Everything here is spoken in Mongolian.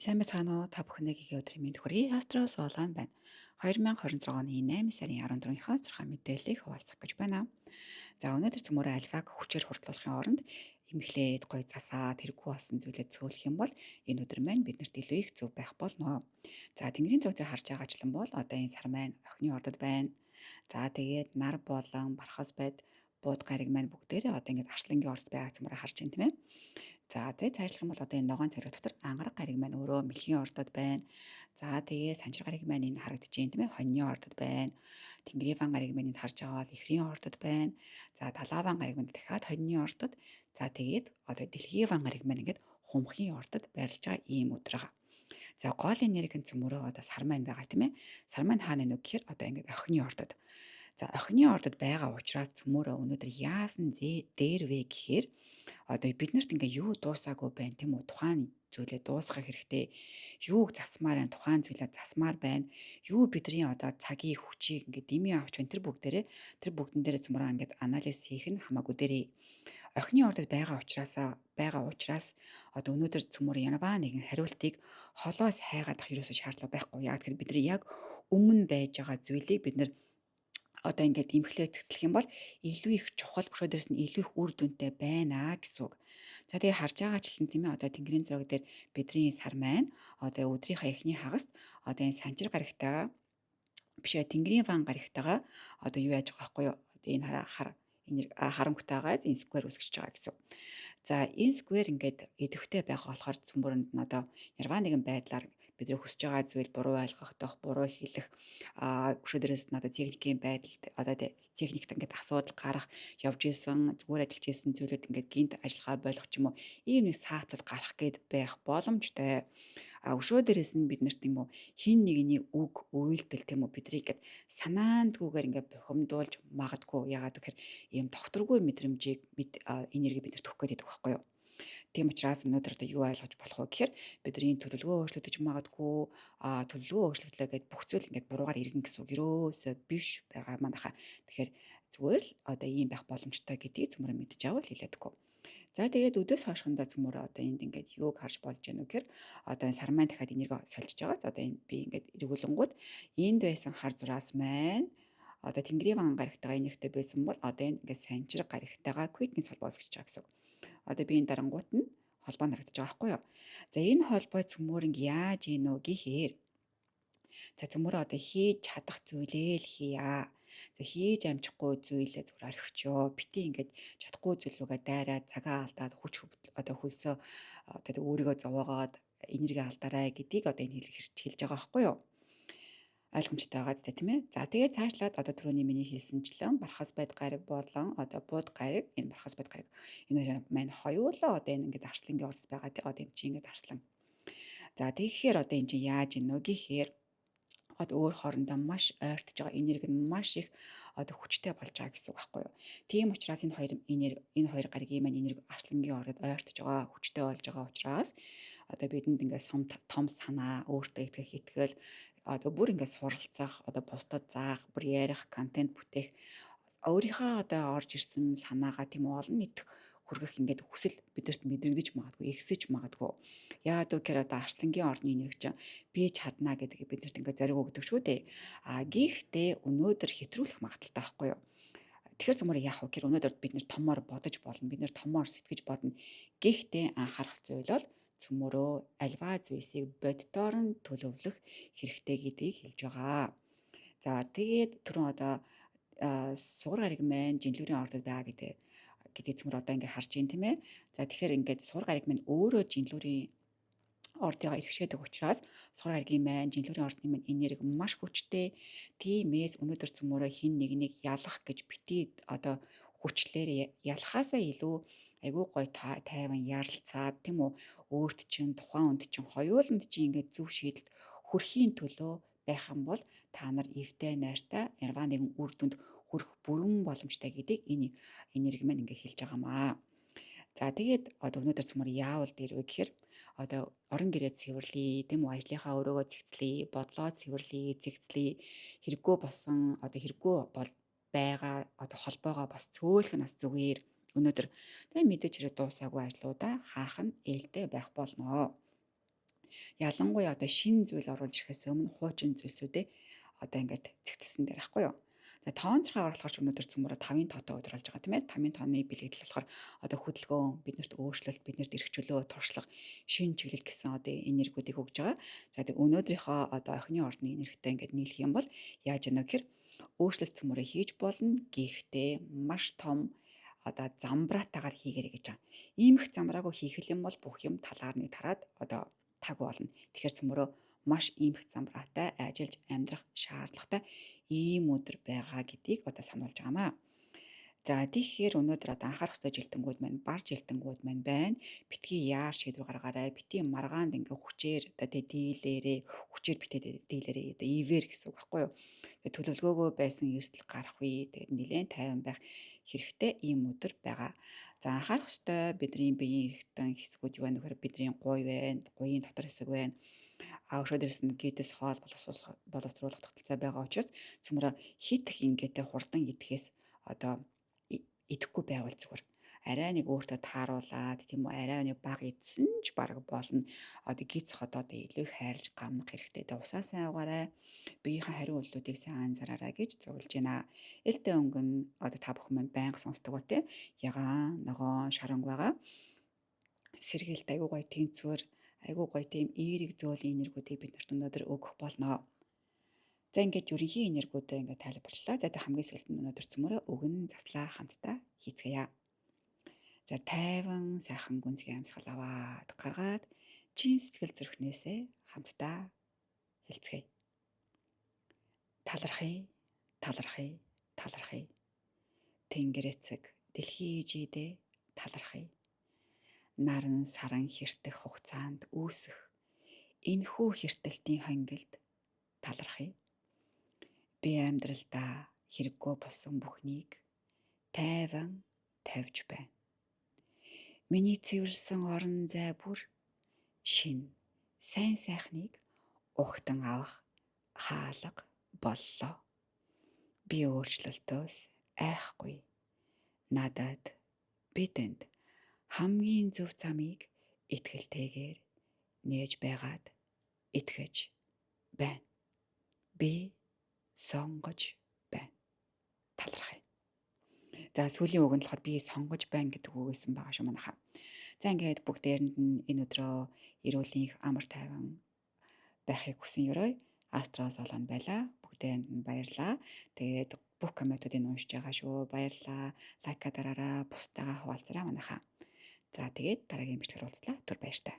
Сайн байцгаана уу? Та бүхэнийг их өдрийн мэнд хүргэе. Астро Солон байна. 2026 оны 8 сарын 14-ны цэрхэн мэдээллийг хуваалцах гэж байна. За өнөөдөр цөмөрөө альфаг хүчээр хурдлуулахын оронд эмхлээд гой засаа тэргүй болсон зүйлээ цөөлөх юм бол энэ өдөр маань биднэрт илүү их зөв байх болно. За Тэнгэрийн зөв дээр харж байгаачлан бол одоо энэ сар маань охины ордод байна. За тэгээд нар болон бархас байд бууд гариг маань бүгдээрээ одоо ингэж арслангийн ордод байгаа цөмөрөө харж байна тийм ээ. За тэгээ цаашлах юм бол одоо энэ ногоон царай дотор ангараг гариг маань өөрөө мэлхийн ордод байна. За тэгээ санчир гариг маань энэ харагдаж байна тийм ээ. Хоньны ордод байна. Тэнгэрийн ван гариг маань энд харж байгаа бол ихрийн ордод байна. За талааван гариг маань дахиад хоньны ордод. За тэгээд одоо дэлхийн ван гариг маань ингээд хумхийн ордод байрлаж байгаа ийм өдөр байгаа. За гол энергийн цөмөрөө одоо сар маань байгаа тийм ээ. Сар маань хаана нүг гэхээр одоо ингээд охины ордод. За охины ордод байгаа учраас цөмөрөө өнөөдөр яасан дээр вэ гэхээр одоо биднэрт ингээ юу дуусаагүй байна тийм үү? Тухайн зүйлээ дуусгах хэрэгтэй. Юуг засмаар байна? Тухайн зүйлээ засмаар байна. Юу бидний одоо цагийн хүчийг ингээ дэмий авч байна. Тэр бүгдэн дээрээ цөмрөө ингээд анализ хийх нь хамаагүй дээрээ. Охины ордод байгаа учраас одоо өнөөдөр цөмөр янаваа нэгэн хариултыг холоос хайгаад ах ерөөсөө шаардлага байхгүй. Яг тэр бидний яг өмнө байж байгаа зүйлийг бид нэр одоо ингээд эмхлээ цэцлэх юм бол илүү их чухал өшөө дээрс нь илүү их үр дүнтэй байна гэсэн үг. За тэгээ харж байгаачлан тийм ээ одоо Тэнгэрийн зураг дээр бидний сар маань одоо өдрийнхөө эхний хагаст одоо энэ санчир гарагтайгаа биш ээ Тэнгэрийн ван гарагтайгаа одоо юу яаж байгаа байхгүй юу? Одоо энэ харангуйтайгаа энэ сквер үсгэж байгаа гэсэн үг. За энэ сквер ингээд идэвхтэй байгаа болохоор цөмбөрөнд нь одоо ярваа нэгэн байдлаар бид нар хүсэж байгаа зүйл буруу ойлгох, буруу хэлэх өшөө дээрээс нь одоо техникийн байдалд одоо техникт ингээд асуудал гарах явж исэн зүгээр ажиллаж исэн зүйлүүд ингээд гинт ажиллагаа болгох ч юм уу ийм нэг саатлал гарах гээд байх боломжтой. Өшөө дээрээс нь бид нарт юм уу хин нэгний үг үйлдэл тийм үү бидрийг ингээд санаандгүйгээр ингээд бухимдуулж магадгүй яагаад гэхээр ийм докторгүй мэдрэмжийг энерги бид нарт өгөх гээд байдаг байхгүй юу. Тийм учраас өнөөдөр одоо юу ойлгож болох вэ гэхээр бидний төлөвлөгөө өөрчлөгдөж магадгүй төлөвлөгөө өөрчлөгдлөө гэд бүх зүйл ингээд буруугаар иргэн гэсэн үг ерөөсөө биш байгаа манайхаа. Тэгэхээр зүгээр л одоо ийм байх боломжтой гэдгийг цөмөр мэдж авал хэлээдэггүй. За тэгээд өдөөс хойшхондоо цөмөр одоо энд ингээд юуг харж болж гэнэ үү гэхээр одоо энэ сар маань дахиад энерги сольж байгаа. За одоо энэ би ингээд эргүүлэнгууд энд байсан хар зураас маань одоо Тэнгэрийн ван гарагтайгаа энергитэй байсан бол одоо энэ ингээд санчир гарагтайгаа quick-ийн солбоос гэж байгаа гэсэн үг. Одоо би энэ дарангуут нь холбоо нарагдаж байгаа байхгүй юу. За энэ холбоо цөмөринг яаж ийн үү гэхээр за цөмөрөө одоо хийж чадах зүйлээ л хийя. За хийж амжихгүй зүйлээ зүгээр орхичоо. Бити ингээд чадахгүй зүйл рүүгээ дайраад цагаа алдаад одоо хөлсөө одоо өөрийгөө зовоогоод энерги алдаарай гэдгийг одоо энэ хэлж байгаа байхгүй юу. Ойлгомжтой байгаа зү тийм ээ. За тэгээд цаашлаад одоо түрүүний миний хэлсэнчлэн бархас байд гариг болон одоо бууд гариг энэ бархас байд гариг энэ хоёр маань хоёулаа одоо энэ ингээд арслангийн орд байгаа тийм одоо энэ чинь ингээд арслан. За тэгэхээр одоо энэ чинь яаж ийнө вэ гэхээр одоо өөр хоорондоо маш ойртож байгаа энерги нь маш их одоо хүчтэй болж байгаа гэсэн үг байхгүй юу. Тийм учраас энэ хоёр гаригийн маань энерги арслангийн ордод ойртож байгаа хүчтэй болж байгаа учраас одоо бидэнд ингээд том санаа өөртөө итгэл одоо бүр ингээд суралцах одоо бусдад заах бүр ярих контент бүтээх өөрийнхөө одоо орж ирсэн санаагаа тийм олон нийт хүргэх ингээд хүсэл бидэрт мэдрэгдэж магадгүй ихсэж магадгүй. Яагаад гэвэл одоо арслангийн орны энерги чинь би чадна гэдэг бидэрт ингээд зориг өгдөг шүү дээ. Гэхдээ өнөөдөр хэтрүүлэх магадaltaй байхгүй юу? Тэгэхээр цөмөр яах вэ гэхээр өнөөдөр бид нэр томоор бодож болно. Бид нэр томоор сэтгэж бодно. Гэхдээ анхаарах зүйл бол цөмөрөө альва зүйлсийг боддоор нь төлөвлөх хэрэгтэй гэдгийг хэлж байгаа. За тэгээд түрүүн одоо сугар гариг маань жинлүүрийн ордод байгаа гэдэг цөмөр одоо ингээд харж байна тийм ээ. За тэгэхээр ингээд сугар гариг маань өөрөө жинлүүрийн ордыгаа иргэшээдэг учраас сугар гаригийн маань жинлүүрийн ордны маань энерги маш хүчтэй. Тиймээс өнөөдөр цөмөрөө хин нэгнийг ялах гэж битий одоо хүчлээр ялахаасаа илүү айгүй гой тайван ярилцаад тийм үү өөрт чинь тухайн хүнд чинь хоёуланд чинь ингээд зөв шийдэлд хүрхийн төлөө байх юм бол та нар эвтэй найртай ярваа нэгэн үр дүнд хүрэх бүрэн боломжтой гэдгийг энэ энерги маань ингээд хэлж байгаамаа. За тэгээд одоо өнөөдөр цөмөр яавал дээр вэ гэхээр одоо орон гэрээ цэвэрлэе, тийм үү ажлынхаа өрөөгөө цэгцлэе, бодлоо цэвэрлэе, цэгцлэе, хэрэггүй болсон одоо хэрэггүй бол байгаа одоо холбоогоо бас цөөлөх нь бас зүгээр өнөөдөр тэгээ мэдээж хэрэг дуусаагүй ажлуудаа хаах нь ээлтэй байх болно. ялангуяа одоо шинэ зүйл оруулж ирэхээс өмнө хуучин зүйлсүүдээ одоо ингээд зэгтэлсэн дээр ахгүй юу. За тоонцорхойгоор болохоор ч өнөөдөр цөмөрө 5-ын тоотой удирдах байгаа тийм ээ. 5-ын тооны бэлэгдэл болохоор одоо хөдөлгөөн, биднэрт өөрчлөлт, биднэрт эрх чөлөө, туршлага, шин чиглэл гэсэн одоо энергиудыг өгж байгаа. За тэг өнөөдрийнхөө одоо охины ордны энергитэй ингээд нийлэх юм бол яаж яана вэ гэхээр өөрчлөлт цөмөрөө хийж болно. Гэхдээ маш том одоо замбраатаагаар хийгэрэй гэж байгаа. Ийм их замбраагүй хийх юм бол бүх юм талаар нэг тараад одоо таг болно. Тэгэхээр цөмөрөө маш ийм их замбраатай ажиллаж амьдрах шаардлагатай ийм өдөр байгаа гэдгийг одоо сануулж байгаамаа. За тэгэхээр өнөөдөр одоо анхаарах ёстой жилтэнгүүд маань бар жилтэнгүүд маань байна. Битгий яар шийдвэр гаргаарай. Битгий маргаанд ингээ хүчээр одоо тэ дийлэрээ хүчээр битээ дийлэрээ одоо ивэр гэсэн үг байхгүй юу. Тэгээ төлөвлөгөөгөө байсан эрсдэл гарах үе тэгээд нэлээд тайван байх хэрэгтэй ийм өдөр байгаа. За анхаарах ёстой бидний биеийн эргэтэн хэсгүүд юу байна вэ гэхээр бидний гуй байна, гуйын дотор хэсэг байна. Өшөө дээрс нь гидээс хоол боловсруулах тогтолцоо байгаа учраас цөмөрө хит их ингээтэй хурдан идэхээс одоо идэхгүй байвал зүгээр. Арай нэг өөртөө тааруулаад тийм үү арай нэг баг идсэн ч баг болно. Одоо гиз ходоод илүү хайрлж гамнах хэрэгтэй. Тэгээ усаа сайн угаарай. Биеийнхээ хариу үйлдэлүүдийг сайн анзаараарай гэж зөвлөж байна. Элдэ өнгөн одоо та бүхэн маань байнга сонсдог ба тээ. Ягаан ногоон шаранг байгаа. Сэргээлт аягүй гоё тэнцвэр аягүй гоё тийм эерэг зөөлөн энергиудыг бид нарт өнөөдөр өгөх болно. За ингээд ерөнхий энергиудаа ингээд тайлбарчлаа. За тэг хамгийн сүүлд нь өнөөдөр цөмөрөө өгөн заслаа хамтдаа хийцгээе. За тайван сайхан гүнзгий амьсгал аваад гаргаад чин сэтгэл зүрхнээсээ хамтдаа хэлцгээе. Талархъя, талархъя, талархъя. Тэнгэр-эцэг дэлхий ижидээ талархъя. Наран саран хэртэх хугацаанд үүсэх энэхүү хэртэлтийн хонгилд талархъя. Би амьдралдаа хэрэггүй болсон бүхнийг тайван тавьж байна. Миний цэвэрсэн орон зай бүр шин сайн сайхныг ухтан авах хаалга боллоо. Би өөрчлөлтөөс айхгүй. Надад бидэнд хамгийн зөв замыг итгэлтэйгээр нээж байгаад итгэж байна. Би сонгож байна. Талархъя. За сүүлийн үг нь болохоор би сонгож байна гэдэг үг гэсэн байгаа шүү манайхаа. За ингээд бүгдээрэнд нь энэ өдрөө эрүүл энх амар тайван байхыг хүсэн ёрой. Астро солон байла. Бүгдээрэнд нь баярлаа. Тэгээд бүх комментуудыг уншиж байгаа шүү. Баярлаа. Лайка дараарай. Бусдаагаа хуваалцараа манайхаа. За тэгээд дараагийн бичлэгээр уулзлаа. Түр баяр таа.